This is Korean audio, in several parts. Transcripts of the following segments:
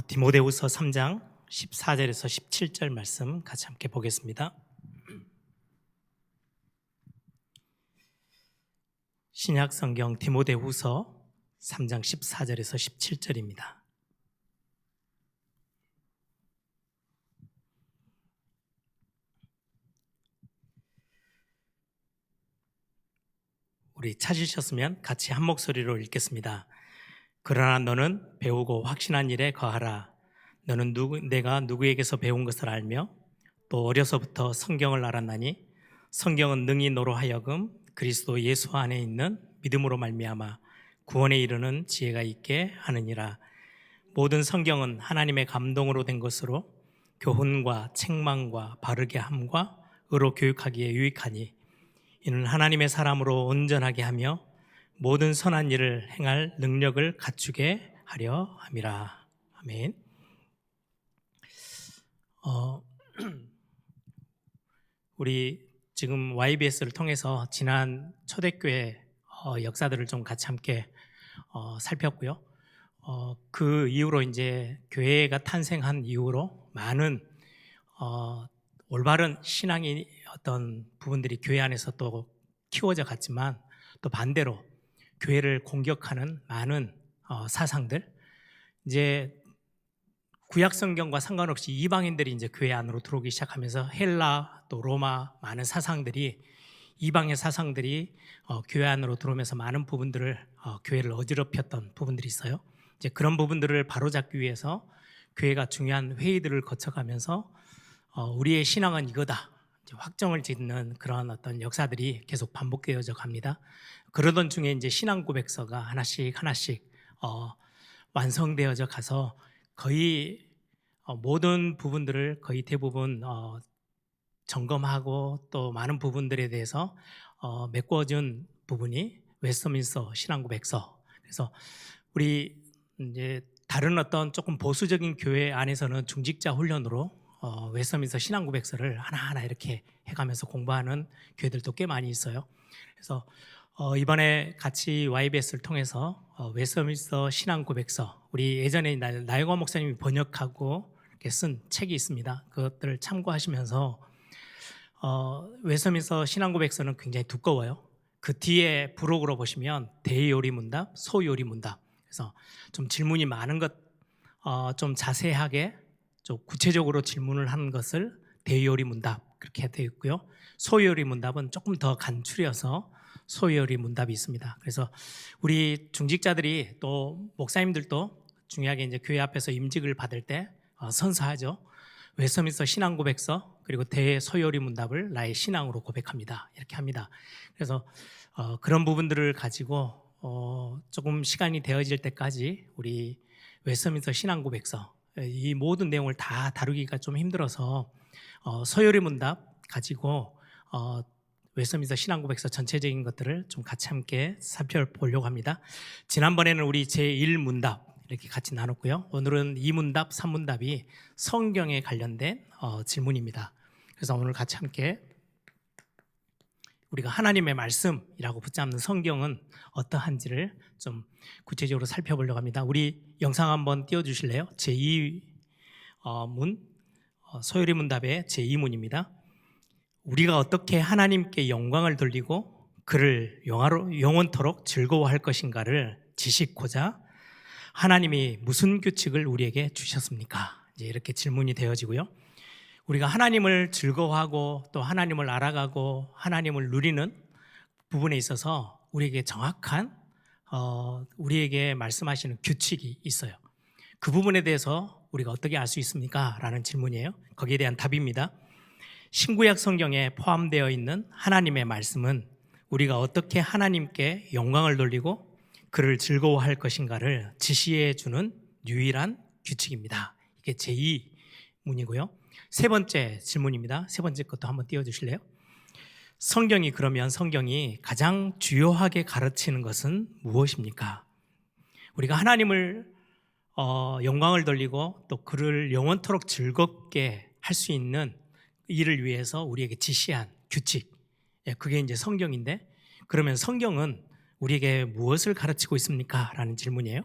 디모데후서 3장 14절에서 17절 말씀 같이 함께 보겠습니다. 신약 성경 디모데후서 3장 14절에서 17절입니다. 우리 찾으셨으면 같이 한 목소리로 읽겠습니다. 그러나 너는 배우고 확신한 일에 거하라. 너는 내가 누구에게서 배운 것을 알며 또 어려서부터 성경을 알았나니 성경은 능히 너로 하여금 그리스도 예수 안에 있는 믿음으로 말미암아 구원에 이르는 지혜가 있게 하느니라. 모든 성경은 하나님의 감동으로 된 것으로 교훈과 책망과 바르게 함과 의로 교육하기에 유익하니 이는 하나님의 사람으로 온전하게 하며 모든 선한 일을 행할 능력을 갖추게 하려 함이라. 아멘. 우리 지금 YBS를 통해서 지난 초대교회 역사들을 좀 같이 함께 살폈고요. 그 이후로 이제 교회가 탄생한 이후로 많은 올바른 신앙의 어떤 부분들이 교회 안에서 또 키워져 갔지만 또 반대로 교회를 공격하는 많은 사상들, 이제 구약 성경과 상관없이 이방인들이 이제 교회 안으로 들어오기 시작하면서 헬라 또 로마 많은 사상들이 이방의 사상들이 교회 안으로 들어오면서 많은 부분들을 교회를 어지럽혔던 부분들이 있어요. 이제 그런 부분들을 바로잡기 위해서 교회가 중요한 회의들을 거쳐가면서 우리의 신앙은 이거다 이제 확정을 짓는 그런 어떤 역사들이 계속 반복되어져 갑니다. 그러던 중에 이제 신앙 고백서가 하나씩 완성되어져 가서 거의 모든 부분들을 거의 대부분 점검하고 또 많은 부분들에 대해서 메꿔준 부분이 웨스트민스터 신앙 고백서. 그래서 우리 이제 다른 어떤 조금 보수적인 교회 안에서는 중직자 훈련으로 웨스트민스터 신앙 고백서를 하나하나 이렇게 해가면서 공부하는 교회들도 꽤 많이 있어요. 그래서 이번에 같이 YBS를 통해서 웨스트민스터 신앙 고백서, 우리 예전에 나영원 목사님이 번역하고 이렇게 쓴 책이 있습니다. 그것들을 참고하시면서 웨스트민스터 신앙 고백서는 굉장히 두꺼워요. 그 뒤에 부록으로 보시면 대요리 문답, 소요리 문답. 그래서 좀 질문이 많은 것, 좀 자세하게 좀 구체적으로 질문을 하는 것을 대요리 문답 그렇게 되어 있고요. 소요리 문답은 조금 더 간추려서 소요리 문답이 있습니다. 그래서 우리 중직자들이 또 목사님들도 중요하게 이제 교회 앞에서 임직을 받을 때 선서하죠. 웨스트민스터 신앙 고백서 그리고 대소요리 문답을 나의 신앙으로 고백합니다. 이렇게 합니다. 그래서 그런 부분들을 가지고 조금 시간이 되어질 때까지 우리 웨스트민스터 신앙 고백서 이 모든 내용을 다 다루기가 좀 힘들어서 소요리 문답 가지고 웨스트민스터 신앙 고백서 전체적인 것들을 좀 같이 함께 살펴보려고 합니다. 지난번에는 우리 제1문답 이렇게 같이 나눴고요. 오늘은 2문답, 3문답이 성경에 관련된 질문입니다. 그래서 오늘 같이 함께 우리가 하나님의 말씀이라고 붙잡는 성경은 어떠한지를 좀 구체적으로 살펴보려고 합니다. 우리 영상 한번 띄워주실래요? 제2문, 소요리 문답의 제2문입니다. 우리가 어떻게 하나님께 영광을 돌리고 그를 영원토록 즐거워할 것인가를 지식고자 하나님이 무슨 규칙을 우리에게 주셨습니까? 이제 이렇게 질문이 되어지고요. 우리가 하나님을 즐거워하고 또 하나님을 알아가고 하나님을 누리는 부분에 있어서 우리에게 정확한 우리에게 말씀하시는 규칙이 있어요. 그 부분에 대해서 우리가 어떻게 알 수 있습니까? 라는 질문이에요. 거기에 대한 답입니다. 신구약 성경에 포함되어 있는 하나님의 말씀은 우리가 어떻게 하나님께 영광을 돌리고 그를 즐거워할 것인가를 지시해 주는 유일한 규칙입니다. 이게 제2문이고요. 세 번째 질문입니다. 세 번째 것도 한번 띄워주실래요? 성경이 가장 주요하게 가르치는 것은 무엇입니까? 우리가 하나님을 영광을 돌리고 또 그를 영원토록 즐겁게 할 수 있는 이를 위해서 우리에게 지시한 규칙, 그게 이제 성경인데, 그러면 성경은 우리에게 무엇을 가르치고 있습니까? 라는 질문이에요.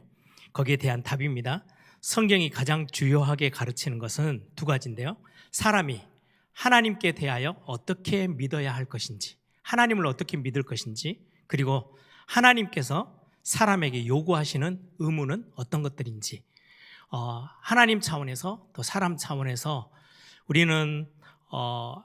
거기에 대한 답입니다. 성경이 가장 주요하게 가르치는 것은 두 가지인데요. 사람이 하나님께 대하여 어떻게 믿어야 할 것인지, 하나님을 어떻게 믿을 것인지, 그리고 하나님께서 사람에게 요구하시는 의무는 어떤 것들인지, 하나님 차원에서 또 사람 차원에서 우리는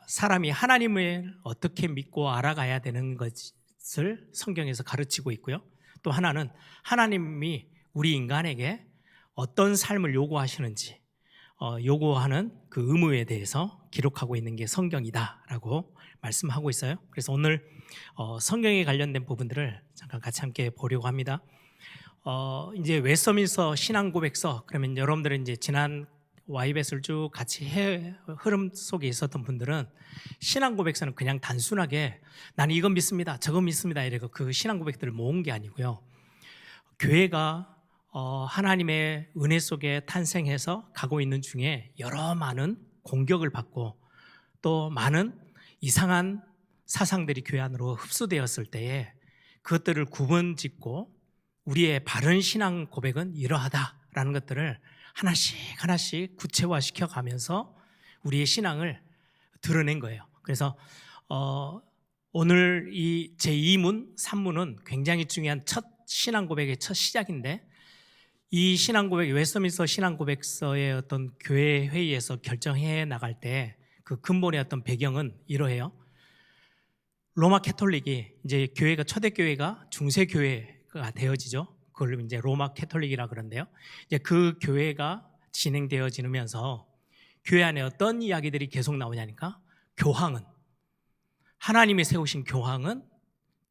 사람이 하나님을 어떻게 믿고 알아가야 되는 것을 성경에서 가르치고 있고요. 또 하나는 하나님이 우리 인간에게 어떤 삶을 요구하시는지 요구하는 그 의무에 대해서 기록하고 있는 게 성경이다라고 말씀하고 있어요. 그래서 오늘 성경에 관련된 부분들을 잠깐 같이 함께 보려고 합니다. 이제 웨스터민스터 신앙고백서, 그러면 여러분들은 이제 지난 YBS를 쭉 같이 흐름 속에 있었던 분들은 신앙고백서는 그냥 단순하게 나는 이건 믿습니다, 저건 믿습니다 이래서 그 신앙고백들을 모은 게 아니고요. 교회가 하나님의 은혜 속에 탄생해서 가고 있는 중에 여러 많은 공격을 받고 또 많은 이상한 사상들이 교회 안으로 흡수되었을 때에 그것들을 구분짓고 우리의 바른 신앙 고백은 이러하다라는 것들을 하나씩 하나씩 구체화시켜 가면서 우리의 신앙을 드러낸 거예요. 그래서 오늘 이 제2문, 3문은 굉장히 중요한 첫 신앙 고백의 첫 시작인데, 이 신앙 고백, 웨스터민스터 신앙 고백서의 어떤 교회 회의에서 결정해 나갈 때 그 근본의 어떤 배경은 이러해요. 로마 캐톨릭이 이제 교회가 초대 교회가 중세 교회가 되어지죠. 그걸 이제 로마 캐톨릭이라 그러는데요. 이제 그 교회가 진행되어지면서 교회 안에 어떤 이야기들이 계속 나오냐니까, 교황은, 하나님이 세우신 교황은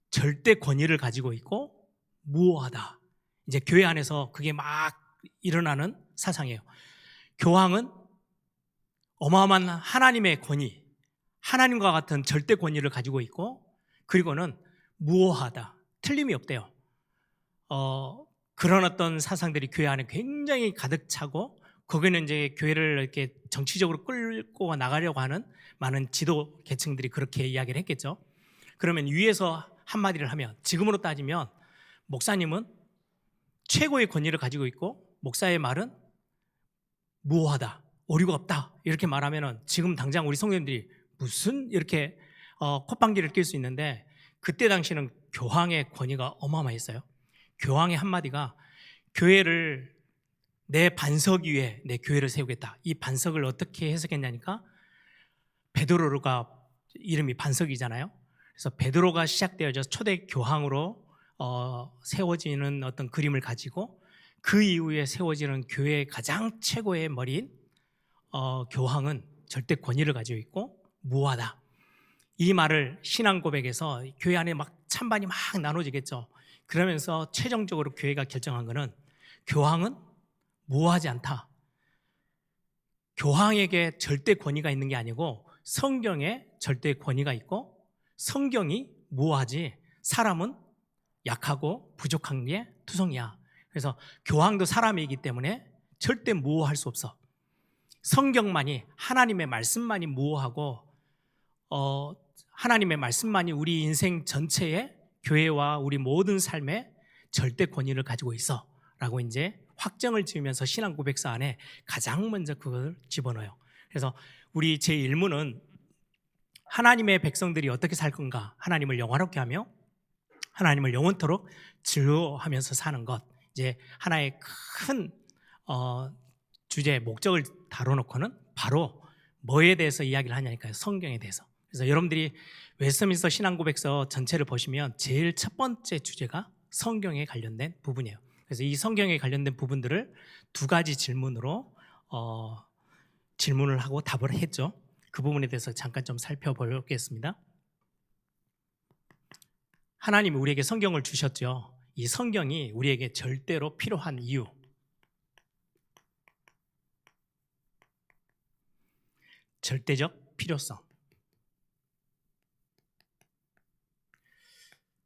절대 권위를 가지고 있고 무오하다. 이제 교회 안에서 그게 막 일어나는 사상이에요. 교황은 어마어마한 하나님의 권위, 하나님과 같은 절대 권위를 가지고 있고, 그리고는 무오하다, 틀림이 없대요. 그런 어떤 사상들이 교회 안에 굉장히 가득 차고, 거기는 이제 교회를 이렇게 정치적으로 끌고 나가려고 하는 많은 지도 계층들이 그렇게 이야기를 했겠죠. 그러면 위에서 한마디를 하면, 지금으로 따지면 목사님은 최고의 권위를 가지고 있고 목사의 말은 무오하다, 오류가 없다 이렇게 말하면은 지금 당장 우리 성도님들이 무슨 이렇게 콧방귀를 낄 수 있는데, 그때 당시는 교황의 권위가 어마어마했어요. 교황의 한마디가 교회를 내 반석 위에 내 교회를 세우겠다. 이 반석을 어떻게 해석했냐니까, 베드로가 이름이 반석이잖아요. 그래서 베드로가 시작되어져 초대 교황으로 세워지는 어떤 그림을 가지고, 그 이후에 세워지는 교회의 가장 최고의 머리인 교황은 절대 권위를 가지고 있고 무하다. 이 말을 신앙 고백에서 교회 안에 막 찬반이 막 나눠지겠죠. 그러면서 최종적으로 교회가 결정한 것은 교황은 무하지 않다. 교황에게 절대 권위가 있는 게 아니고 성경에 절대 권위가 있고, 성경이 무하지 사람은 약하고 부족한 게 투성이야. 그래서 교황도 사람이기 때문에 절대 무호할 수 없어. 성경만이, 하나님의 말씀만이 무호하고 하나님의 말씀만이 우리 인생 전체에, 교회와 우리 모든 삶에 절대 권위를 가지고 있어 라고 이제 확정을 지으면서 신앙 고백서 안에 가장 먼저 그걸 집어넣어요. 그래서 우리 제1문은 하나님의 백성들이 어떻게 살 건가, 하나님을 영화롭게 하며 하나님을 영원토록 즐거워하면서 사는 것, 이제 하나의 큰 주제, 목적을 다뤄놓고는 바로 뭐에 대해서 이야기를 하냐니까요, 성경에 대해서. 그래서 여러분들이 웨스터민스터 신앙고백서 전체를 보시면 제일 첫 번째 주제가 성경에 관련된 부분이에요. 그래서 이 성경에 관련된 부분들을 두 가지 질문으로 질문을 하고 답을 했죠. 그 부분에 대해서 잠깐 좀 살펴보겠습니다. 하나님이 우리에게 성경을 주셨죠. 이 성경이 우리에게 절대로 필요한 이유, 절대적 필요성.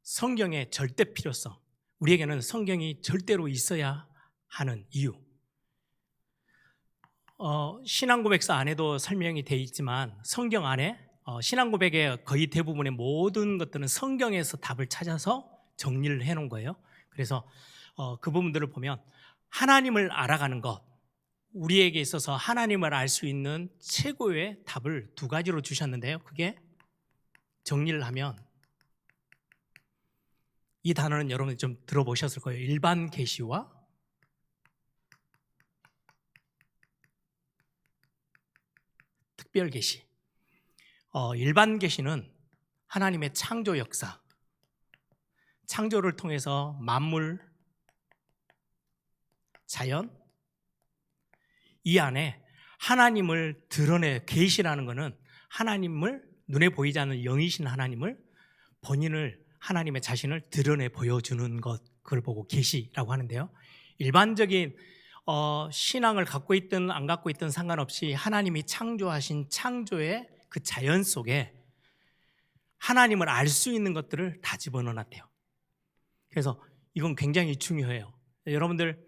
성경의 절대 필요성, 우리에게는 성경이 절대로 있어야 하는 이유. 신앙고백서 안에도 설명이 되어 있지만 성경 안에 신앙고백의 거의 대부분의 모든 것들은 성경에서 답을 찾아서 정리를 해놓은 거예요. 그래서 그 부분들을 보면 하나님을 알아가는 것, 우리에게 있어서 하나님을 알 수 있는 최고의 답을 두 가지로 주셨는데요. 그게 정리를 하면 이 단어는 여러분 좀 들어보셨을 거예요. 일반 계시와 특별 계시. 일반 계시는 하나님의 창조 역사, 창조를 통해서 만물, 자연, 이 안에 하나님을 드러내, 계시라는 것은 하나님을, 눈에 보이지 않는 영이신 하나님을, 본인을, 하나님의 자신을 드러내 보여주는 것, 그걸 보고 계시라고 하는데요. 일반적인 신앙을 갖고 있든 안 갖고 있든 상관없이 하나님이 창조하신 창조의 그 자연 속에 하나님을 알 수 있는 것들을 다 집어넣어놨대요. 그래서 이건 굉장히 중요해요. 여러분들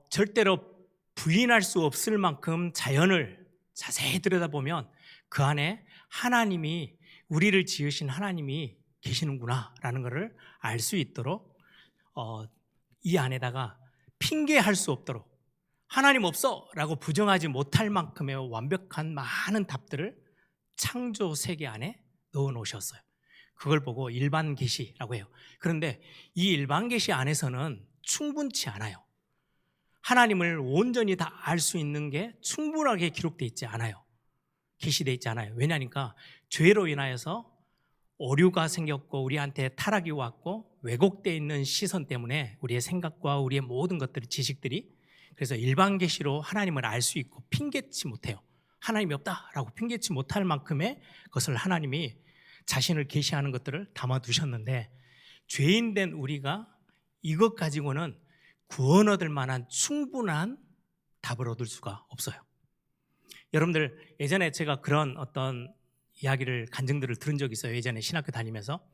절대로 부인할 수 없을 만큼 자연을 자세히 들여다보면 그 안에 하나님이, 우리를 지으신 하나님이 계시는구나라는 것을 알 수 있도록 이 안에다가 핑계할 수 없도록, 하나님 없어 라고 부정하지 못할 만큼의 완벽한 많은 답들을 창조 세계 안에 넣어 놓으셨어요. 그걸 보고 일반 계시라고 해요. 그런데 이 일반 계시 안에서는 충분치 않아요. 하나님을 온전히 다 알 수 있는 게 충분하게 기록되어 있지 않아요. 계시되어 있지 않아요. 왜냐니까 죄로 인하여서 오류가 생겼고 우리한테 타락이 왔고 왜곡되어 있는 시선 때문에 우리의 생각과 우리의 모든 것들이, 지식들이, 그래서 일반 계시로 하나님을 알 수 있고 핑계치 못해요. 하나님이 없다라고 핑계치 못할 만큼의 것을 하나님이 자신을 계시하는 것들을 담아두셨는데, 죄인된 우리가 이것 가지고는 구원 얻을 만한 충분한 답을 얻을 수가 없어요. 여러분들, 예전에 제가 그런 어떤 이야기를, 간증들을 들은 적이 있어요. 예전에 신학교 다니면서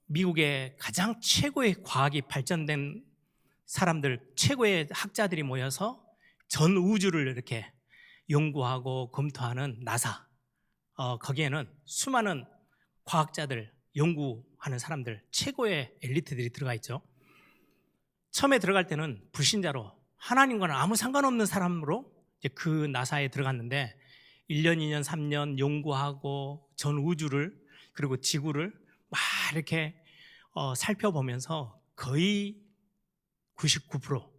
미국의 가장 최고의 과학이 발전된 사람들, 최고의 학자들이 모여서 전 우주를 이렇게 연구하고 검토하는 나사, 거기에는 수많은 과학자들, 연구하는 사람들, 최고의 엘리트들이 들어가 있죠. 처음에 들어갈 때는 불신자로, 하나님과는 아무 상관없는 사람으로 이제 그 나사에 들어갔는데 1년, 2년, 3년 연구하고 전 우주를, 그리고 지구를 막 이렇게 살펴보면서 거의 99%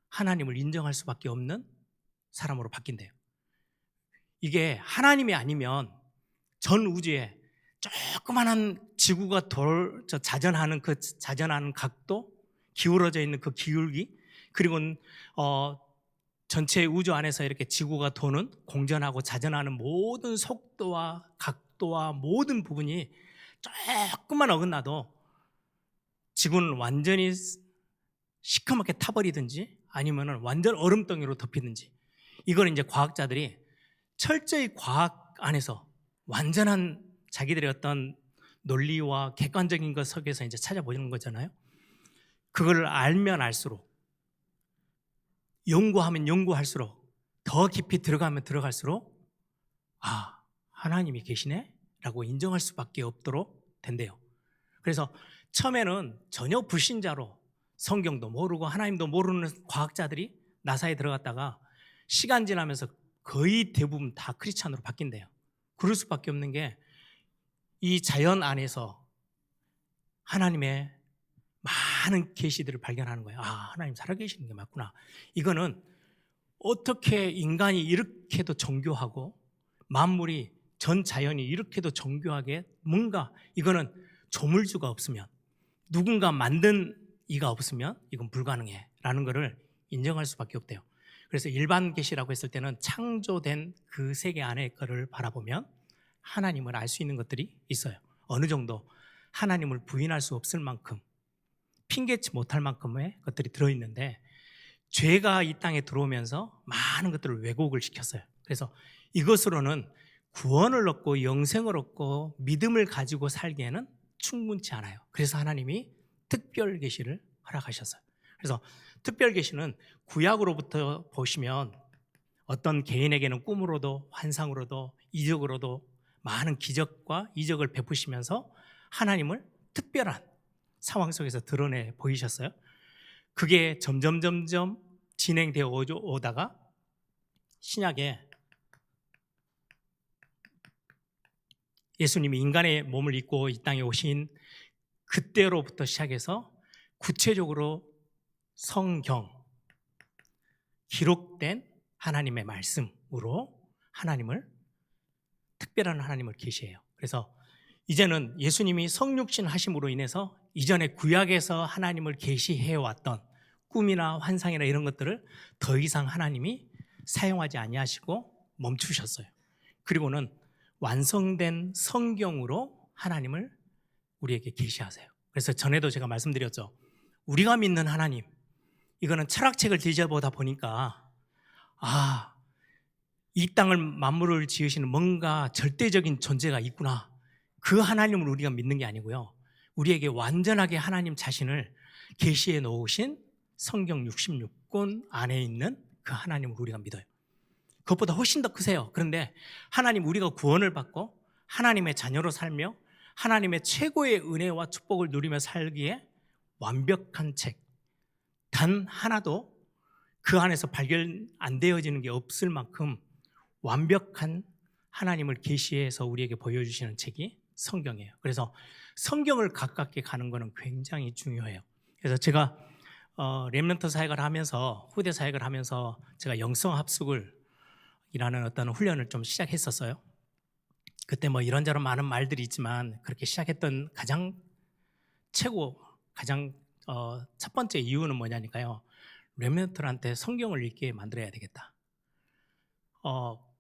하나님을 인정할 수밖에 없는 사람으로 바뀐대요. 이게 하나님이 아니면 전 우주에 조그만한 지구가 자전하는 그 자전하는 각도, 기울어져 있는 그 기울기, 그리고 전체 우주 안에서 이렇게 지구가 도는, 공전하고 자전하는 모든 속도와 각도와 모든 부분이 조금만 어긋나도 지구는 완전히 시커멓게 타버리든지 아니면 완전 얼음덩이로 덮이든지, 이걸 이제 과학자들이 철저히 과학 안에서 완전한 자기들의 어떤 논리와 객관적인 것 속에서 이제 찾아보는 거잖아요. 그걸 알면 알수록, 연구하면 연구할수록, 더 깊이 들어가면 들어갈수록 하나님이 계시네? 라고 인정할 수밖에 없도록 된대요. 그래서 처음에는 전혀 불신자로 성경도 모르고 하나님도 모르는 과학자들이 나사에 들어갔다가 시간 지나면서 거의 대부분 다 크리스찬으로 바뀐대요. 그럴 수밖에 없는 게 이 자연 안에서 하나님의 많은 계시들을 발견하는 거예요. 하나님 살아계시는 게 맞구나. 이거는 어떻게 인간이 이렇게도 정교하고 만물이, 전 자연이 이렇게도 정교하게, 뭔가 이거는 조물주가 없으면, 누군가 만든 이가 없으면 이건 불가능해 라는 것을 인정할 수밖에 없대요. 그래서 일반 계시라고 했을 때는 창조된 그 세계 안의 거를 바라보면 하나님을 알 수 있는 것들이 있어요. 어느 정도 하나님을 부인할 수 없을 만큼, 핑계치 못할 만큼의 것들이 들어있는데, 죄가 이 땅에 들어오면서 많은 것들을 왜곡을 시켰어요. 그래서 이것으로는 구원을 얻고 영생을 얻고 믿음을 가지고 살기에는 충분치 않아요. 그래서 하나님이 특별 계시를 허락하셨어요. 그래서 특별 계시는 구약으로부터 보시면 어떤 개인에게는 꿈으로도 환상으로도 이적으로도 많은 기적과 이적을 베푸시면서 하나님을 특별한 상황 속에서 드러내 보이셨어요. 그게 점점 진행되어 오다가 신약에 예수님이 인간의 몸을 입고 이 땅에 오신 그때로부터 시작해서 구체적으로 성경, 기록된 하나님의 말씀으로 특별한 하나님을 계시해요. 그래서 이제는 예수님이 성육신 하심으로 인해서 이전에 구약에서 하나님을 계시해왔던 꿈이나 환상이나 이런 것들을 더 이상 하나님이 사용하지 아니하시고 멈추셨어요. 그리고는 완성된 성경으로 하나님을 우리에게 계시하세요. 그래서 전에도 제가 말씀드렸죠. 우리가 믿는 하나님, 이거는 철학책을 뒤져보다 보니까 이 땅을 만물을 지으시는 뭔가 절대적인 존재가 있구나. 그 하나님을 우리가 믿는 게 아니고요. 우리에게 완전하게 하나님 자신을 계시해 놓으신 성경 66권 안에 있는 그 하나님을 우리가 믿어요. 그것보다 훨씬 더 크세요. 그런데 하나님, 우리가 구원을 받고 하나님의 자녀로 살며 하나님의 최고의 은혜와 축복을 누리며 살기에 완벽한 책 단 하나도 그 안에서 발견 안 되어지는 게 없을 만큼 완벽한 하나님을 계시해서 우리에게 보여주시는 책이 성경이에요. 그래서 성경을 가깝게 가는 것은 굉장히 중요해요. 그래서 제가 렘넌트 사역을 하면서, 후대 사역을 하면서 제가 영성합숙을 이라는 어떤 훈련을 좀 시작했었어요. 그때 뭐 이런저런 많은 말들이 있지만 그렇게 시작했던 가장 첫 번째 이유는 뭐냐니까요. 렘넌트한테 성경을 읽게 만들어야 되겠다.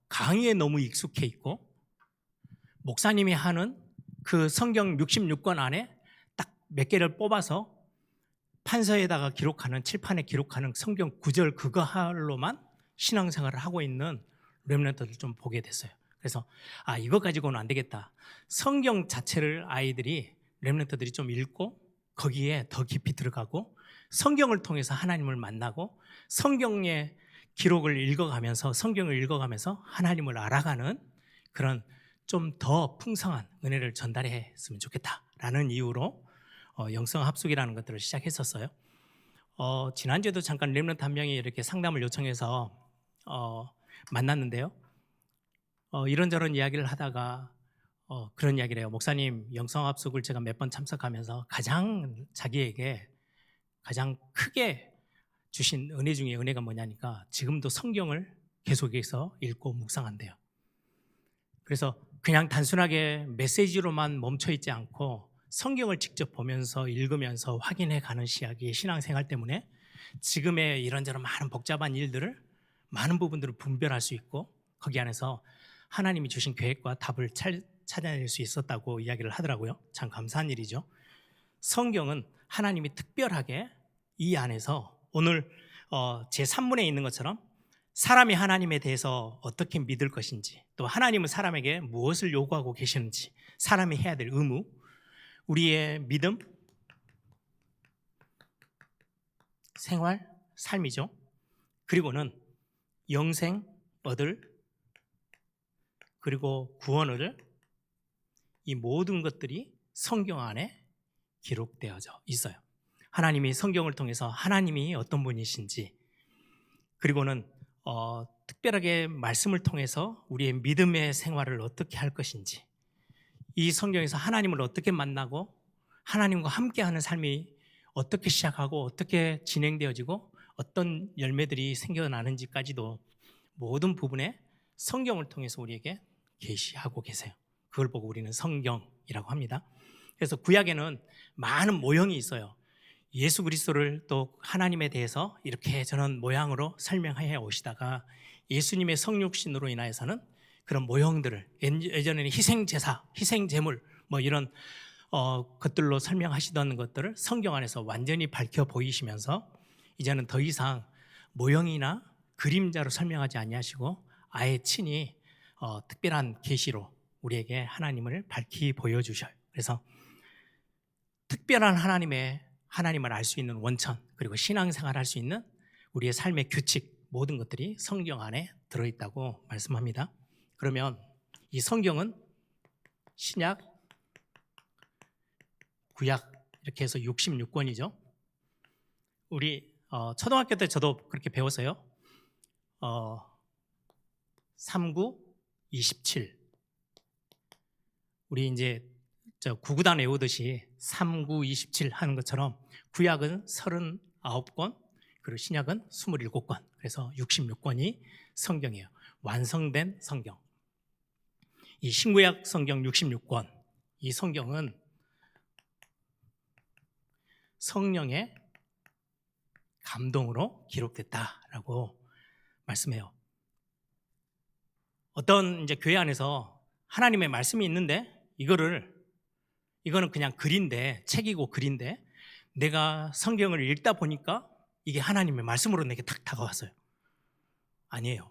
강의에 너무 익숙해 있고 목사님이 하는 그 성경 66권 안에 딱 몇 개를 뽑아서 판서에다가 기록하는, 칠판에 기록하는 성경 구절 그거 하나로만 신앙생활을 하고 있는 렘넌트를 좀 보게 됐어요. 그래서 이거 가지고는 안 되겠다. 성경 자체를 아이들이, 렘넌트들이 좀 읽고 거기에 더 깊이 들어가고 성경을 통해서 하나님을 만나고 성경의 기록을 읽어가면서, 성경을 읽어가면서 하나님을 알아가는 그런 좀 더 풍성한 은혜를 전달했으면 좋겠다라는 이유로 영성합숙이라는 것들을 시작했었어요. 지난주에도 잠깐 렘넌트 한 명이 이렇게 상담을 요청해서 만났는데요. 이런저런 이야기를 하다가 그런 이야기를 해요. 목사님, 영성합숙을 제가 몇 번 참석하면서 자기에게 가장 크게 주신 은혜 중에 은혜가 뭐냐니까 지금도 성경을 계속해서 읽고 묵상한대요. 그래서 그냥 단순하게 메시지로만 멈춰있지 않고 성경을 직접 보면서 읽으면서 확인해 가는 시각이 신앙생활 때문에 지금의 이런저런 많은 복잡한 일들을, 많은 부분들을 분별할 수 있고 거기 안에서 하나님이 주신 계획과 답을 찾아낼 수 있었다고 이야기를 하더라고요. 참 감사한 일이죠. 성경은 하나님이 특별하게 이 안에서 오늘 제 3문에 있는 것처럼 사람이 하나님에 대해서 어떻게 믿을 것인지, 또 하나님은 사람에게 무엇을 요구하고 계시는지, 사람이 해야 될 의무, 우리의 믿음, 생활, 삶이죠. 그리고는 영생 얻을, 그리고 구원을, 이 모든 것들이 성경 안에 기록되어져 있어요. 하나님이 성경을 통해서 하나님이 어떤 분이신지, 그리고는 특별하게 말씀을 통해서 우리의 믿음의 생활을 어떻게 할 것인지, 이 성경에서 하나님을 어떻게 만나고 하나님과 함께하는 삶이 어떻게 시작하고 어떻게 진행되어지고 어떤 열매들이 생겨나는지까지도 모든 부분에 성경을 통해서 우리에게 계시하고 계세요. 그걸 보고 우리는 성경이라고 합니다. 그래서 구약에는 많은 모형이 있어요. 예수 그리스도를 또 하나님에 대해서 이렇게 저런 모양으로 설명해 오시다가 예수님의 성육신으로 인하여서는 그런 모형들을, 예전에는 희생제사, 희생제물 뭐 이런 것들로 설명하시던 것들을 성경 안에서 완전히 밝혀 보이시면서 이제는 더 이상 모형이나 그림자로 설명하지 아니하시고 아예 친히 특별한 계시로 우리에게 하나님을 밝히 보여주셔요. 그래서 특별한 하나님을 알 수 있는 원천, 그리고 신앙생활 할 수 있는 우리의 삶의 규칙, 모든 것들이 성경 안에 들어있다고 말씀합니다. 그러면 이 성경은 신약, 구약 이렇게 해서 66권이죠. 우리 초등학교 때 저도 그렇게 배웠어요. 39, 27. 우리 이제 구구단 외우듯이 39, 27 하는 것처럼 구약은 39권, 그리고 신약은 27권. 그래서 66권이 성경이에요. 완성된 성경. 이 신구약 성경 66권. 이 성경은 성령의 감동으로 기록됐다라고 말씀해요. 어떤 이제 교회 안에서 하나님의 말씀이 있는데 이거는 그냥 글인데, 책이고 글인데 내가 성경을 읽다 보니까 이게 하나님의 말씀으로 내게 탁 다가왔어요. 아니에요.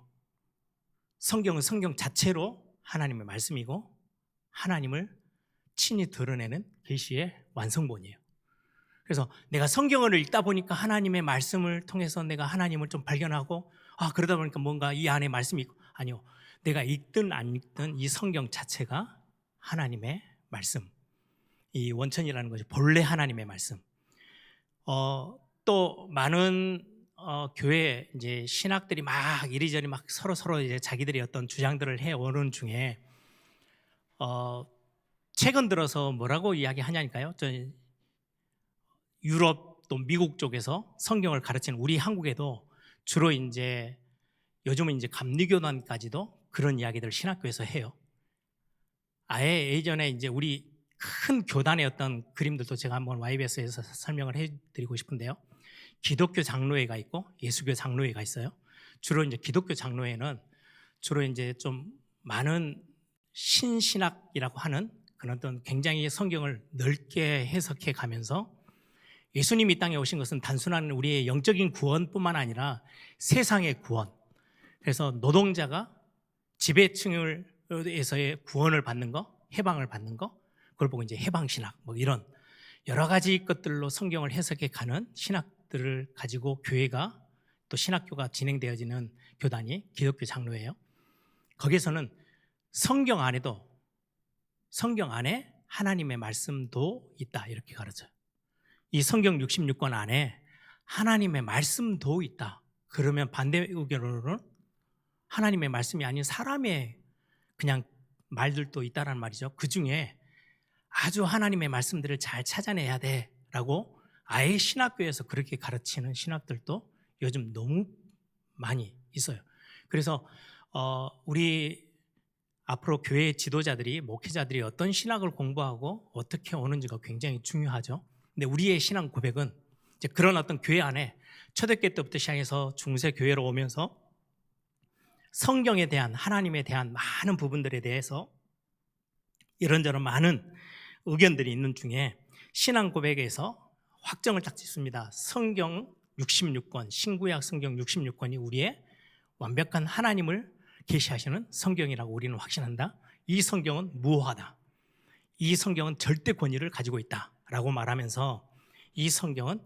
성경은 성경 자체로 하나님의 말씀이고 하나님을 친히 드러내는 계시의 완성본이에요. 그래서 내가 성경을 읽다 보니까 하나님의 말씀을 통해서 내가 하나님을 좀 발견하고 그러다 보니까 뭔가 이 안에 말씀이 있고, 아니요. 내가 읽든 안 읽든 이 성경 자체가 하나님의 말씀, 이 원천이라는 것이 본래 하나님의 말씀. 또 많은 교회 이제 신학들이 막 이리저리 막 서로 이제 자기들이 어떤 주장들을 해 오는 중에 최근 들어서 뭐라고 이야기하냐니까요. 유럽 또 미국 쪽에서 성경을 가르치는 우리 한국에도 주로 이제 요즘은 이제 감리교단까지도 그런 이야기들을 신학교에서 해요. 아예 예전에 이제 우리 큰 교단의 어떤 그림들도 제가 한번 YBS에서 설명을 해드리고 싶은데요. 기독교 장로회가 있고 예수교 장로회가 있어요. 주로 이제 기독교 장로회는 주로 이제 좀 많은 신신학이라고 하는 그런 어떤 굉장히 성경을 넓게 해석해 가면서 예수님이 이 땅에 오신 것은 단순한 우리의 영적인 구원뿐만 아니라 세상의 구원. 그래서 노동자가 지배층에서의 구원을 받는 거, 해방을 받는 거, 그걸 보고 이제 해방신학, 뭐 이런 여러 가지 것들로 성경을 해석해 가는 신학들을 가지고 교회가 또 신학교가 진행되어지는 교단이 기독교 장로예요. 거기에서는 성경 안에 하나님의 말씀도 있다 이렇게 가르쳐요. 이 성경 66권 안에 하나님의 말씀도 있다. 그러면 반대 의견으로는 하나님의 말씀이 아닌 사람의 그냥 말들도 있다라는 말이죠. 그 중에 아주 하나님의 말씀들을 잘 찾아내야 돼라고 아예 신학교에서 그렇게 가르치는 신학들도 요즘 너무 많이 있어요. 그래서 우리 앞으로 교회 지도자들이, 목회자들이 어떤 신학을 공부하고 어떻게 오는지가 굉장히 중요하죠. 근데 우리의 신앙 고백은 이제 그런 어떤 교회 안에 초대교회 때부터 시작해서 중세 교회로 오면서 성경에 대한, 하나님에 대한 많은 부분들에 대해서 이런저런 많은 의견들이 있는 중에 신앙 고백에서 확정을 딱 짓습니다. 성경 66권, 신구약 성경 66권이 우리의 완벽한 하나님을 계시하시는 성경이라고 우리는 확신한다. 이 성경은 무오하다. 이 성경은 절대 권위를 가지고 있다라고 말하면서 이 성경은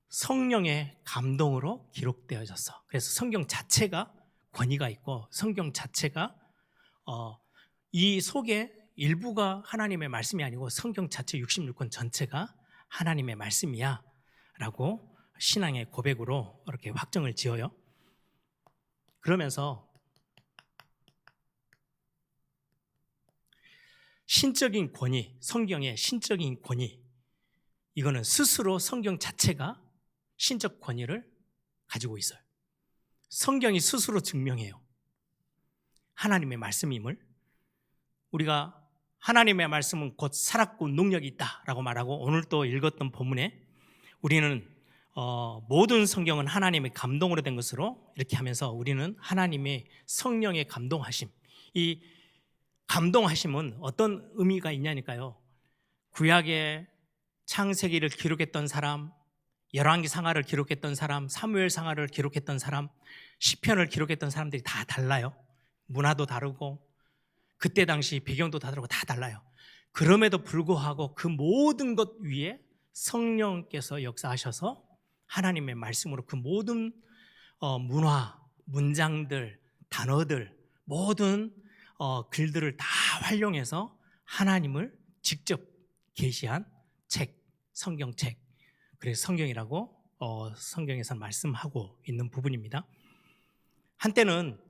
성령의 감동으로 기록되어졌어. 그래서 성경 자체가 권위가 있고 성경 자체가 이 속에 일부가 하나님의 말씀이 아니고 성경 자체 66권 전체가 하나님의 말씀이야 라고 신앙의 고백으로 이렇게 확정을 지어요. 그러면서 신적인 권위, 성경의 신적인 권위, 이거는 스스로 성경 자체가 신적 권위를 가지고 있어요. 성경이 스스로 증명해요. 하나님의 말씀임을. 우리가 하나님의 말씀은 곧 살았고 능력이 있다라고 말하고, 오늘 또 읽었던 본문에 우리는 모든 성경은 하나님의 감동으로 된 것으로 이렇게 하면서 우리는 하나님의 성령의 감동하심, 이 감동하심은 어떤 의미가 있냐니까요. 구약의 창세기를 기록했던 사람, 열왕기 상하를 기록했던 사람, 사무엘 상하를 기록했던 사람, 시편을 기록했던 사람들이 다 달라요. 문화도 다르고 그때 당시 배경도 다르고 다 달라요. 그럼에도 불구하고 그 모든 것 위에 성령께서 역사하셔서 하나님의 말씀으로 그 모든 문화, 문장들, 단어들, 모든 글들을 다 활용해서 하나님을 직접 계시한 책, 성경책. 그래서 성경이라고 성경에서 말씀하고 있는 부분입니다. 한때는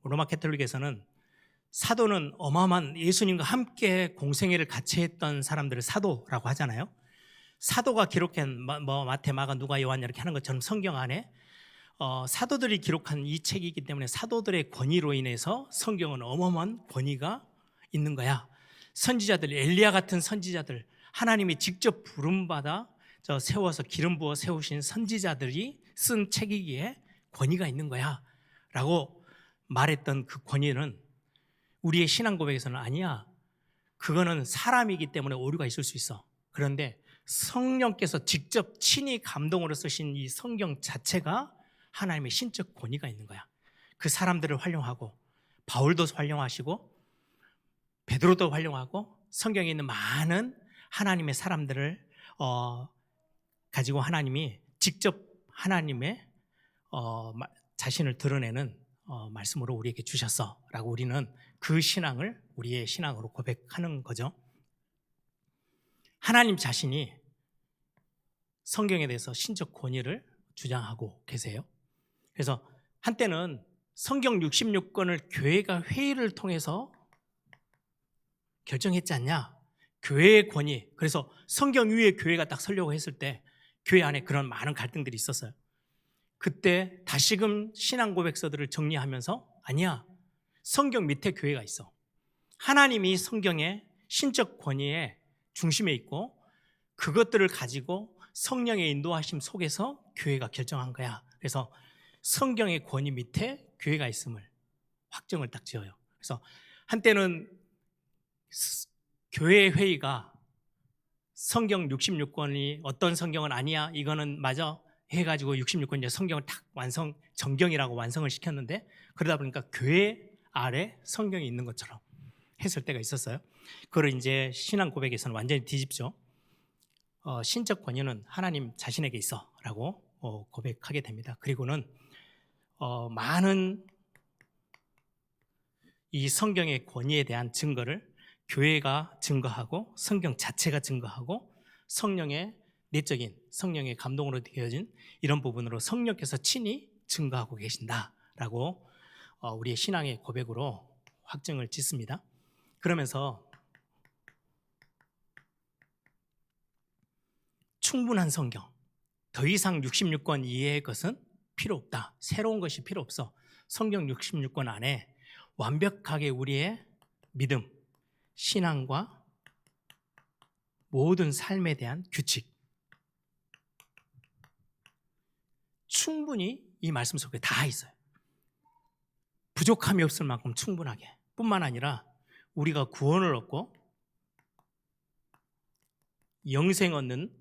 로마 캐톨릭에서는 사도는 어마어마한 예수님과 함께 공생애를 같이 했던 사람들을 사도라고 하잖아요. 사도가 기록한 마태, 마가, 누가, 요한 이렇게 하는 것처럼 성경 안에 사도들이 기록한 이 책이기 때문에 사도들의 권위로 인해서 성경은 어마어마한 권위가 있는 거야. 선지자들, 엘리야 같은 선지자들, 하나님이 직접 부름받아 세워서 기름 부어 세우신 선지자들이 쓴 책이기에 권위가 있는 거야 라고 말했던 그 권위는 우리의 신앙 고백에서는 아니야. 그거는 사람이기 때문에 오류가 있을 수 있어. 그런데 성령께서 직접 친히 감동으로 쓰신 이 성경 자체가 하나님의 신적 권위가 있는 거야. 그 사람들을 활용하고 바울도 활용하시고 베드로도 활용하고 성경에 있는 많은 하나님의 사람들을 가지고 하나님이 직접 하나님의 자신을 드러내는 말씀으로 우리에게 주셨어 라고 우리는 그 신앙을 우리의 신앙으로 고백하는 거죠. 하나님 자신이 성경에 대해서 신적 권위를 주장하고 계세요. 그래서 한때는 성경 66권을 교회가 회의를 통해서 결정했지 않냐. 교회의 권위. 그래서 성경 위에 교회가 딱 서려고 했을 때 교회 안에 그런 많은 갈등들이 있었어요. 그때 다시금 신앙 고백서들을 정리하면서 아니야. 성경 밑에 교회가 있어. 하나님이 성경의 신적 권위의 중심에 있고 그것들을 가지고 성령의 인도하심 속에서 교회가 결정한 거야. 그래서 성경의 권위 밑에 교회가 있음을 확정을 딱 지어요. 그래서 한때는 교회 회의가 성경 66권이 어떤 성경은 아니야, 이거는 맞아 해가지고 66권 이제 성경을 딱 정경이라고 완성을 시켰는데 그러다 보니까 교회 아래 성경이 있는 것처럼 했을 때가 있었어요. 그걸 이제 신앙 고백에서는 완전히 뒤집죠. 신적 권위는 하나님 자신에게 있어라고 고백하게 됩니다. 그리고는 많은 이 성경의 권위에 대한 증거를 교회가 증거하고 성경 자체가 증거하고 성령의 내적인 성령의 감동으로 되어진 이런 부분으로 성령께서 친히 증거하고 계신다라고 우리의 신앙의 고백으로 확증을 짓습니다. 그러면서 충분한 성경, 더 이상 66권 이외의 것은 필요 없다. 새로운 것이 필요 없어. 성경 66권 안에 완벽하게 우리의 믿음, 신앙과 모든 삶에 대한 규칙 충분히 이 말씀 속에 다 있어요. 부족함이 없을 만큼 충분하게 뿐만 아니라 우리가 구원을 얻고 영생 얻는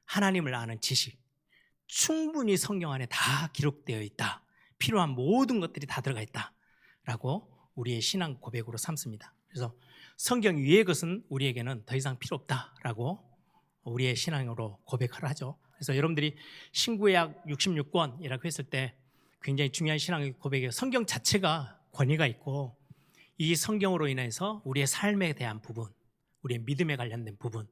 하나님을 아는 지식 충분히 성경 안에 다 기록되어 있다. 필요한 모든 것들이 다 들어가 있다라고 우리의 신앙 고백으로 삼습니다. 그래서 성경 위의 것은 우리에게는 더 이상 필요 없다라고 우리의 신앙으로 고백을 하죠. 그래서 여러분들이 신구약 66권이라고 했을 때 굉장히 중요한 신앙의 고백이에요. 성경 자체가 권위가 있고 이 성경으로 인해서 우리의 삶에 대한 부분, 우리의 믿음에 관련된 부분,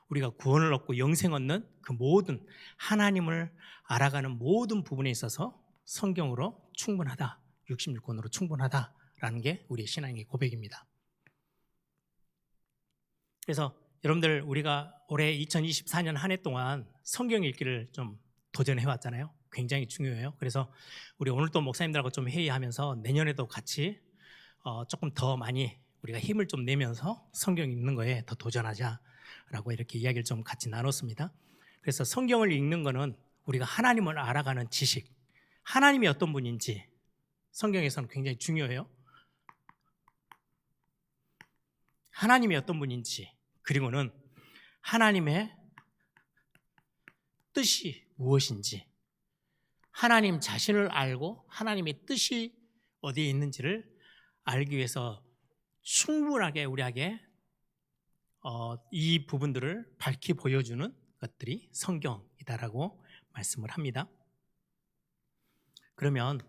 우리가 구원을 얻고 영생 얻는 그 모든 하나님을 알아가는 모든 부분에 있어서 성경으로 충분하다, 66권으로 충분하다라는 게 우리의 신앙의 고백입니다. 그래서 여러분들 우리가 올해 2024년 한 해 동안 성경 읽기를 좀 도전해 왔잖아요. 굉장히 중요해요. 그래서 우리 오늘 또 목사님들하고 좀 회의하면서 내년에도 같이 조금 더 많이 우리가 힘을 좀 내면서 성경 읽는 거에 더 도전하자라고 이렇게 이야기를 좀 같이 나눴습니다. 그래서 성경을 읽는 거는 우리가 하나님을 알아가는 지식, 하나님이 어떤 분인지 성경에서는 굉장히 중요해요. 하나님이 어떤 분인지, 그리고는 하나님의 뜻이 무엇인지, 하나님 자신을 알고 하나님의 뜻이 어디에 있는지를 알기 위해서 충분하게 우리에게 이 부분들을 밝히 보여주는 것들이 성경이다라고 말씀을 합니다. 그러면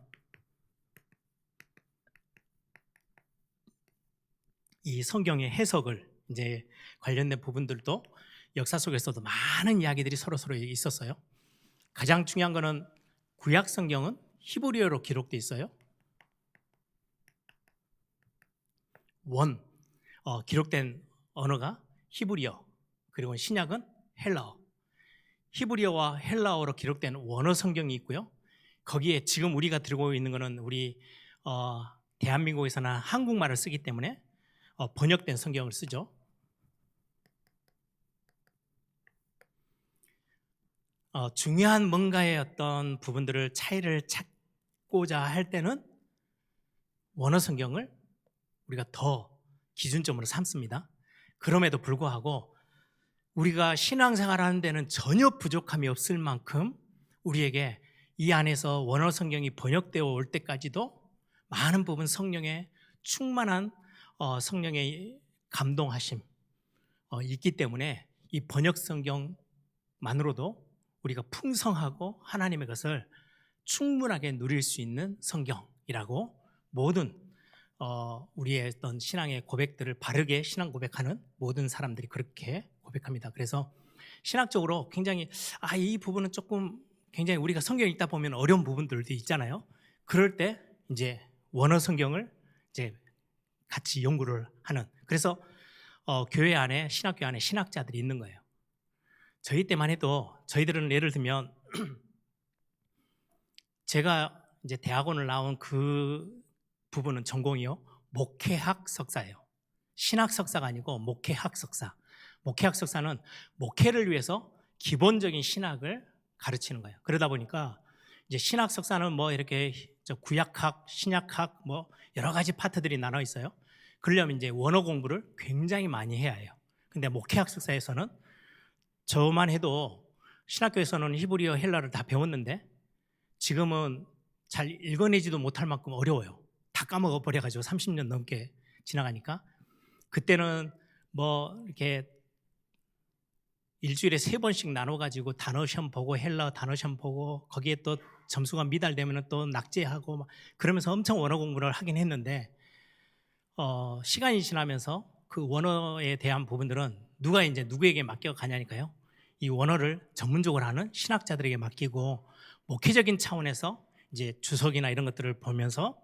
이 성경의 해석을 이제 관련된 부분들도 역사 속에서도 많은 이야기들이 서로 있었어요. 가장 중요한 거는 구약 성경은 히브리어로 기록되어 있어요. 기록된 언어가 히브리어, 그리고 신약은 헬라어. 히브리어와 헬라어로 기록된 원어 성경이 있고요. 거기에 지금 우리가 들고 있는 거는 우리 대한민국에서는 한국말을 쓰기 때문에 번역된 성경을 쓰죠. 중요한 뭔가의 어떤 부분들을 차이를 찾고자 할 때는 원어 성경을 우리가 더 기준점으로 삼습니다. 그럼에도 불구하고 우리가 신앙생활을 하는 데는 전혀 부족함이 없을 만큼 우리에게 이 안에서 원어 성경이 번역되어 올 때까지도 많은 부분 성령의 충만한 성령의 감동하심 있기 때문에 이 번역 성경만으로도 우리가 풍성하고 하나님의 것을 충분하게 누릴 수 있는 성경이라고 모든 우리의 어떤 신앙의 고백들을 바르게 신앙 고백하는 모든 사람들이 그렇게 고백합니다. 그래서 신학적으로 굉장히 이 부분은 조금 굉장히 우리가 성경 읽다 보면 어려운 부분들도 있잖아요. 그럴 때 이제 원어 성경을 이제 같이 연구를 하는, 그래서 교회 안에 신학교 안에 신학자들이 있는 거예요. 저희 때만 해도 저희들은 예를 들면 제가 이제 대학원을 나온 그 부분은 전공이요 목회학 석사예요. 신학 석사가 아니고 목회학 석사. 목회학 석사는 목회를 위해서 기본적인 신학을 가르치는 거예요. 그러다 보니까 이제 신학 석사는 뭐 이렇게 구약학, 신약학 뭐 여러 가지 파트들이 나눠 있어요. 그러려면 이제 원어 공부를 굉장히 많이 해야 해요. 근데 목회학 석사에서는 저만 해도 신학교에서는 히브리어, 헬라를 다 배웠는데 지금은 잘 읽어내지도 못할 만큼 어려워요. 다 까먹어 버려가지고 30년 넘게 지나가니까. 그때는 뭐 이렇게 일주일에 3번씩 나눠가지고 단어 시험 보고 헬라 단어 시험 보고 거기에 또 점수가 미달되면 또 낙제하고 막 그러면서 엄청 원어 공부를 하긴 했는데 시간이 지나면서 그 원어에 대한 부분들은 누가 이제 누구에게 맡겨가냐니까요. 이 원어를 전문적으로 하는 신학자들에게 맡기고 목회적인 차원에서 이제 주석이나 이런 것들을 보면서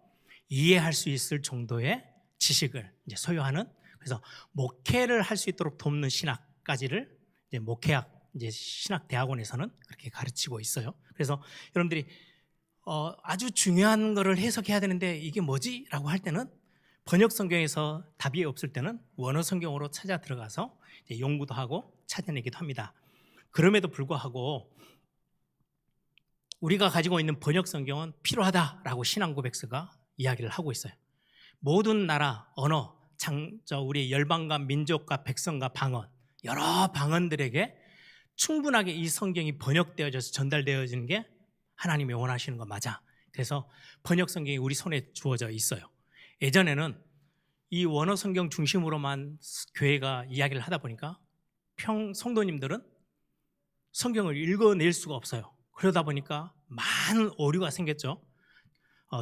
이해할 수 있을 정도의 지식을 이제 소유하는, 그래서 목회를 할 수 있도록 돕는 신학까지를 이제 목회학 이제 신학 대학원에서는 그렇게 가르치고 있어요. 그래서 여러분들이 아주 중요한 거를 해석해야 되는데 이게 뭐지라고 할 때는 번역 성경에서 답이 없을 때는 원어 성경으로 찾아 들어가서 이제 연구도 하고 찾아내기도 합니다. 그럼에도 불구하고 우리가 가지고 있는 번역 성경은 필요하다라고 신앙 고백서가 이야기를 하고 있어요. 모든 나라, 언어, 우리 열방과 민족과 백성과 방언, 여러 방언들에게 충분하게 이 성경이 번역되어져서 전달되어지는 게 하나님이 원하시는 거 맞아. 그래서 번역 성경이 우리 손에 주어져 있어요. 예전에는 이 원어 성경 중심으로만 교회가 이야기를 하다 보니까 성도님들은 성경을 읽어낼 수가 없어요. 그러다 보니까 많은 오류가 생겼죠.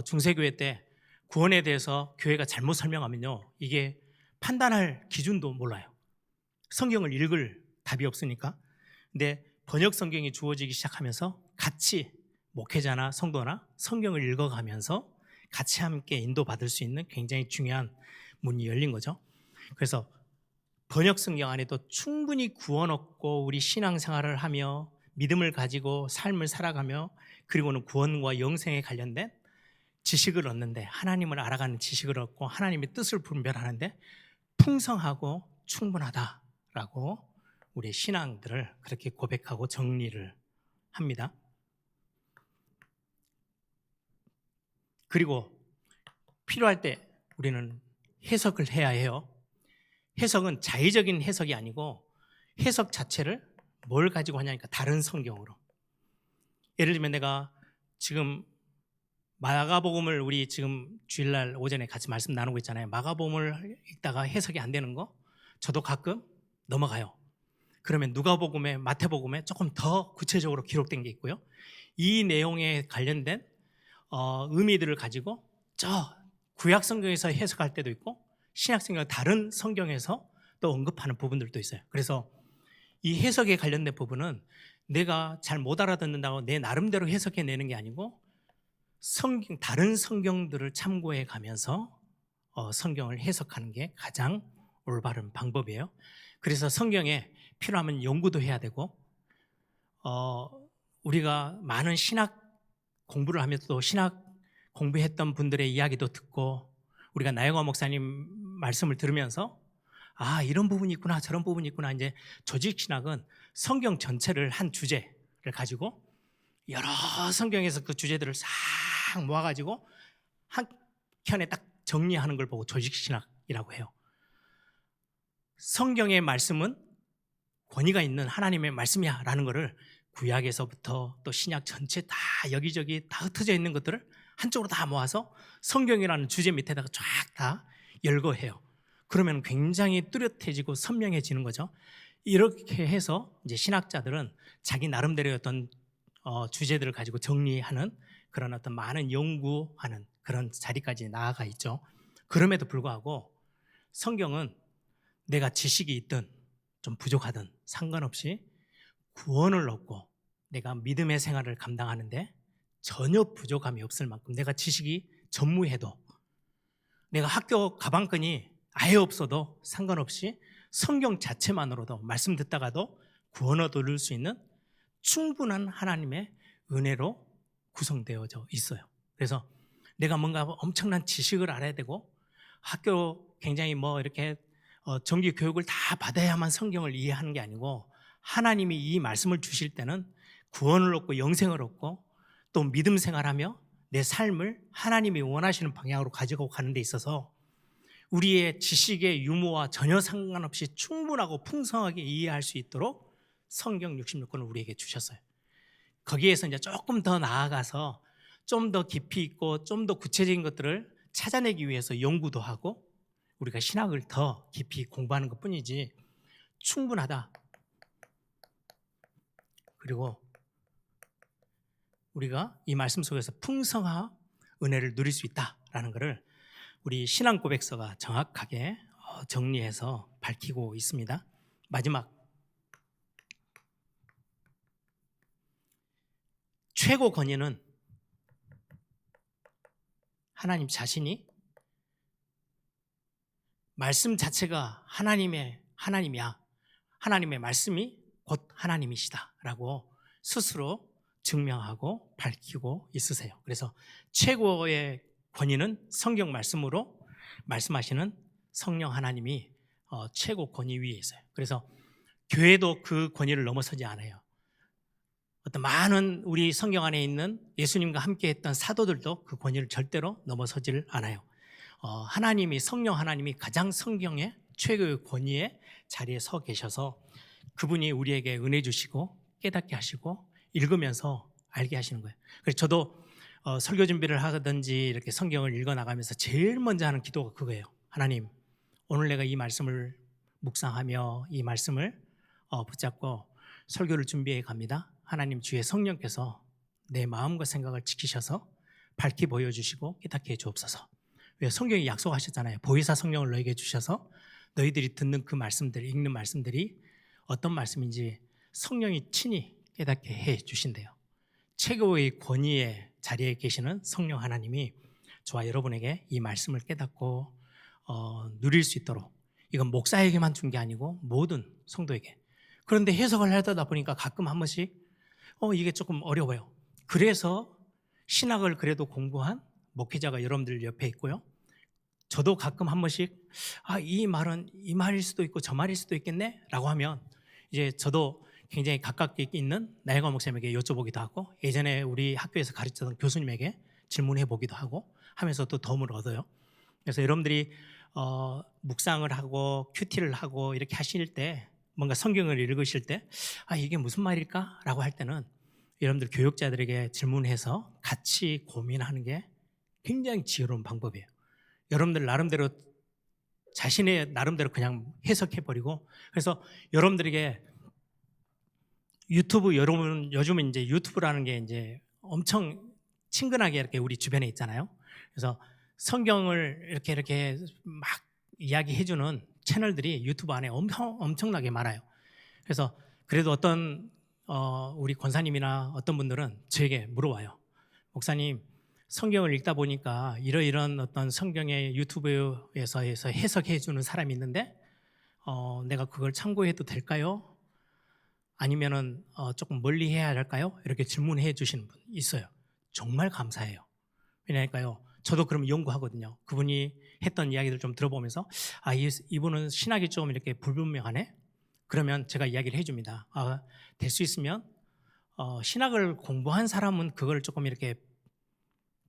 중세교회 때 구원에 대해서 교회가 잘못 설명하면요, 이게 판단할 기준도 몰라요. 성경을 읽을 답이 없으니까. 근데 번역 성경이 주어지기 시작하면서 같이 목회자나 성도나 성경을 읽어가면서 같이 함께 인도받을 수 있는 굉장히 중요한 문이 열린 거죠. 그래서 번역 성경 안에도 충분히 구원 얻고 우리 신앙생활을 하며 믿음을 가지고 삶을 살아가며 그리고는 구원과 영생에 관련된 지식을 얻는데, 하나님을 알아가는 지식을 얻고 하나님의 뜻을 분별하는데 풍성하고 충분하다라고 우리 신앙들을 그렇게 고백하고 정리를 합니다. 그리고 필요할 때 우리는 해석을 해야 해요. 해석은 자의적인 해석이 아니고 해석 자체를 뭘 가지고 하냐니까 다른 성경으로. 예를 들면 내가 지금 마가복음을 우리 지금 주일날 오전에 같이 말씀 나누고 있잖아요. 마가복음을 읽다가 해석이 안 되는 거 저도 가끔 넘어가요. 그러면 누가복음에 마태복음에 조금 더 구체적으로 기록된 게 있고요. 이 내용에 관련된 의미들을 가지고 저 구약 성경에서 해석할 때도 있고 신약 성경 다른 성경에서 또 언급하는 부분들도 있어요. 그래서 이 해석에 관련된 부분은 내가 잘 못 알아듣는다고 내 나름대로 해석해내는 게 아니고 다른 성경들을 참고해 가면서 성경을 해석하는 게 가장 올바른 방법이에요. 그래서 성경에 필요하면 연구도 해야 되고 우리가 많은 신학 공부를 하면서 또 신학 공부했던 분들의 이야기도 듣고 우리가 나영화 목사님 말씀을 들으면서 이런 부분이 있구나 저런 부분이 있구나. 이제 조직신학은 성경 전체를 한 주제를 가지고 여러 성경에서 그 주제들을 싹 모아가지고 한 편에 딱 정리하는 걸 보고 조직신학이라고 해요. 성경의 말씀은 권위가 있는 하나님의 말씀이야 라는 것을 구약에서부터 또 신약 전체 다 여기저기 다 흩어져 있는 것들을 한쪽으로 다 모아서 성경이라는 주제 밑에다가 쫙 다 열거해요. 그러면 굉장히 뚜렷해지고 선명해지는 거죠. 이렇게 해서 이제 신학자들은 자기 나름대로의 어떤 주제들을 가지고 정리하는 그런 어떤 많은 연구하는 그런 자리까지 나아가 있죠. 그럼에도 불구하고 성경은 내가 지식이 있든 좀 부족하든 상관없이 구원을 얻고 내가 믿음의 생활을 감당하는데 전혀 부족함이 없을 만큼 내가 지식이 전무해도 내가 학교 가방끈이 아예 없어도 상관없이 성경 자체만으로도 말씀 듣다가도 구원 얻을 수 있는 충분한 하나님의 은혜로 구성되어져 있어요. 그래서 내가 뭔가 엄청난 지식을 알아야 되고 학교 굉장히 이렇게 정규 교육을 다 받아야만 성경을 이해하는 게 아니고 하나님이 이 말씀을 주실 때는 구원을 얻고 영생을 얻고 또 믿음 생활하며 내 삶을 하나님이 원하시는 방향으로 가지고 가는 데 있어서 우리의 지식의 유무와 전혀 상관없이 충분하고 풍성하게 이해할 수 있도록 성경 66권을 우리에게 주셨어요. 거기에서 이제 조금 더 나아가서 좀 더 깊이 있고 좀 더 구체적인 것들을 찾아내기 위해서 연구도 하고 우리가 신학을 더 깊이 공부하는 것 뿐이지 충분하다. 그리고 우리가 이 말씀 속에서 풍성한 은혜를 누릴 수 있다라는 것을 우리 신앙 고백서가 정확하게 정리해서 밝히고 있습니다. 마지막 최고 권위는 하나님 자신이 말씀 자체가 하나님이야. 하나님의 말씀이 곧 하나님이시다라고 스스로 증명하고 밝히고 있으세요. 그래서 최고의 권위는 성경 말씀으로 말씀하시는 성령 하나님이 최고 권위 위에 있어요. 그래서 교회도 그 권위를 넘어서지 않아요. 어떤 많은 우리 성경 안에 있는 예수님과 함께 했던 사도들도 그 권위를 절대로 넘어서질 않아요. 하나님이 성령 하나님이 가장 성경의 최고의 권위의 자리에 서 계셔서 그분이 우리에게 은혜 주시고 깨닫게 하시고 읽으면서 알게 하시는 거예요. 그래서 저도 설교 준비를 하든지 이렇게 성경을 읽어 나가면서 제일 먼저 하는 기도가 그거예요. 하나님, 오늘 내가 이 말씀을 묵상하며 이 말씀을 붙잡고 설교를 준비해 갑니다. 하나님 주의 성령께서 내 마음과 생각을 지키셔서 밝히 보여주시고 깨닫게 해주옵소서. 왜 성경이 약속하셨잖아요. 보혜사 성령을 너에게 주셔서 너희들이 듣는 그 말씀들, 읽는 말씀들이 어떤 말씀인지 성령이 친히 깨닫게 해 주신대요. 최고의 권위의 자리에 계시는 성령 하나님이 저와 여러분에게 이 말씀을 깨닫고 누릴 수 있도록, 이건 목사에게만 준 게 아니고 모든 성도에게. 그런데 해석을 하다 보니까 가끔 한 번씩 이게 조금 어려워요. 그래서 신학을 그래도 공부한 목회자가 여러분들 옆에 있고요. 저도 가끔 한 번씩 이 말은 이 말일 수도 있고 저 말일 수도 있겠네 라고 하면 이제 저도 굉장히 가깝게 있는 나영화 목사님에게 여쭤보기도 하고 예전에 우리 학교에서 가르치던 교수님에게 질문해 보기도 하고 하면서 또 도움을 얻어요. 그래서 여러분들이 묵상을 하고 큐티를 하고 이렇게 하실 때 뭔가 성경을 읽으실 때 이게 무슨 말일까? 라고 할 때는 여러분들 교육자들에게 질문해서 같이 고민하는 게 굉장히 지혜로운 방법이에요. 여러분들 나름대로 자신의 나름대로 그냥 해석해버리고, 그래서 여러분들에게 유튜브, 여러분 요즘은 이제 유튜브라는 게 이제 엄청 친근하게 이렇게 우리 주변에 있잖아요. 그래서 성경을 이렇게 막 이야기해주는 채널들이 유튜브 안에 엄청나게 많아요. 그래서 그래도 어떤 우리 권사님이나 어떤 분들은 저에게 물어와요. 목사님, 성경을 읽다 보니까 이런 어떤 성경의 유튜브에서 해석해 주는 사람이 있는데 내가 그걸 참고해도 될까요? 아니면은 조금 멀리 해야 할까요? 이렇게 질문해 주시는 분 있어요. 정말 감사해요. 왜냐니까요. 저도 그럼 연구하거든요. 그분이 했던 이야기들 좀 들어보면서 이분은 신학이 좀 이렇게 불분명하네. 그러면 제가 이야기를 해줍니다. 될 수 있으면 신학을 공부한 사람은 그걸 조금 이렇게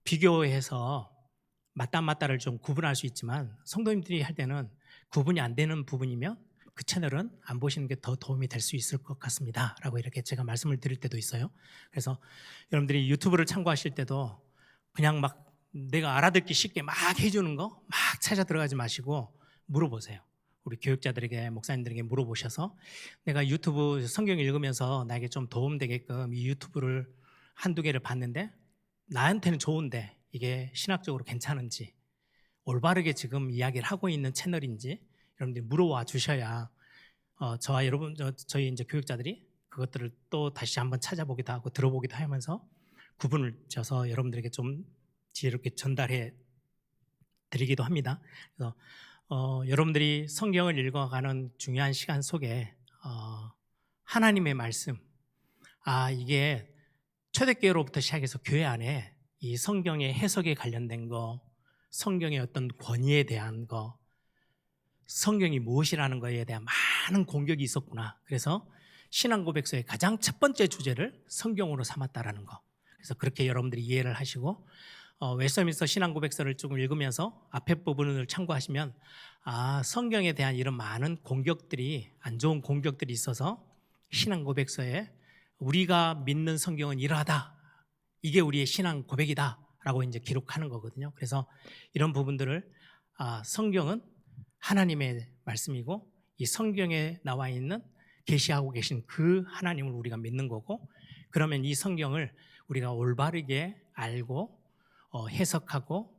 비교해서 맞다 안 맞다를 좀 구분할 수 있지만 성도님들이 할 때는 구분이 안 되는 부분이면 그 채널은 안 보시는 게 더 도움이 될 수 있을 것 같습니다. 라고 이렇게 제가 말씀을 드릴 때도 있어요. 그래서 여러분들이 유튜브를 참고하실 때도 그냥 막 내가 알아듣기 쉽게 막 해주는 거 막 찾아 들어가지 마시고 물어보세요. 우리 교육자들에게, 목사님들에게 물어보셔서 내가 유튜브 성경 읽으면서 나에게 좀 도움되게끔 이 유튜브를 한두 개를 봤는데 나한테는 좋은데 이게 신학적으로 괜찮은지, 올바르게 지금 이야기를 하고 있는 채널인지 여러분들이 물어와 주셔야 저와 여러분, 저희 이제 교육자들이 그것들을 또 다시 한번 찾아보기도 하고 들어보기도 하면서 구분을 져서 여러분들에게 좀 지혜롭게 전달해 드리기도 합니다. 그래서 여러분들이 성경을 읽어가는 중요한 시간 속에 하나님의 말씀, 이게 초대교회로부터 시작해서 교회 안에 이 성경의 해석에 관련된 거, 성경의 어떤 권위에 대한 거, 성경이 무엇이라는 거에 대한 많은 공격이 있었구나. 그래서 신앙고백서의 가장 첫 번째 주제를 성경으로 삼았다라는 거. 그래서 그렇게 여러분들이 이해를 하시고 웨스트민스터 신앙고백서를 조금 읽으면서 앞에 부분을 참고하시면 성경에 대한 이런 많은 공격들이, 안 좋은 공격들이 있어서 신앙고백서에 우리가 믿는 성경은 이러하다, 이게 우리의 신앙 고백이다 라고 이제 기록하는 거거든요. 그래서 이런 부분들을 성경은 하나님의 말씀이고 이 성경에 나와 있는 계시하고 계신 그 하나님을 우리가 믿는 거고, 그러면 이 성경을 우리가 올바르게 알고 해석하고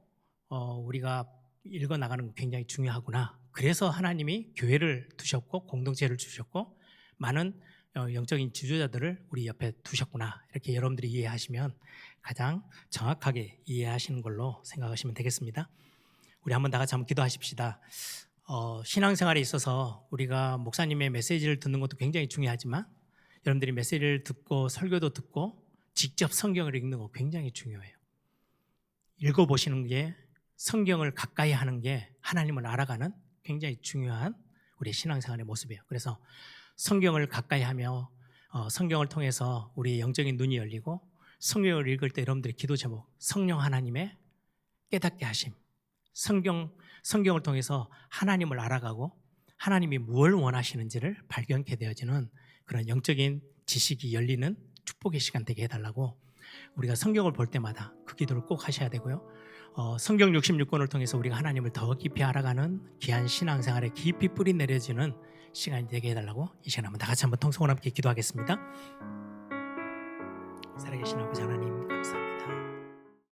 우리가 읽어나가는 게 굉장히 중요하구나. 그래서 하나님이 교회를 두셨고 공동체를 주셨고 많은 영적인 지도자들을 우리 옆에 두셨구나. 이렇게 여러분들이 이해하시면 가장 정확하게 이해하시는 걸로 생각하시면 되겠습니다. 우리 한번 다 같이 한번 기도하십시다. 신앙생활에 있어서 우리가 목사님의 메시지를 듣는 것도 굉장히 중요하지만 여러분들이 메시지를 듣고 설교도 듣고 직접 성경을 읽는 거 굉장히 중요해요. 읽어보시는 게, 성경을 가까이 하는 게 하나님을 알아가는 굉장히 중요한 우리 신앙생활의 모습이에요. 그래서 성경을 가까이 하며 성경을 통해서 우리 영적인 눈이 열리고 성경을 읽을 때 여러분들의 기도 제목, 성령 하나님의 깨닫게 하심, 성경을 통해서 하나님을 알아가고 하나님이 무엇을 원하시는지를 발견케 되어지는 그런 영적인 지식이 열리는 축복의 시간 되게 해달라고 우리가 성경을 볼 때마다 그 기도를 꼭 하셔야 되고요. 성경 66권을 통해서 우리가 하나님을 더 깊이 알아가는 귀한 신앙생활에 깊이 뿌리 내려지는 시간이 되게 해달라고 이 시간 한번 다 같이 한번 통성을 함께 기도하겠습니다. 살아계신 아버지 하나님 감사합니다.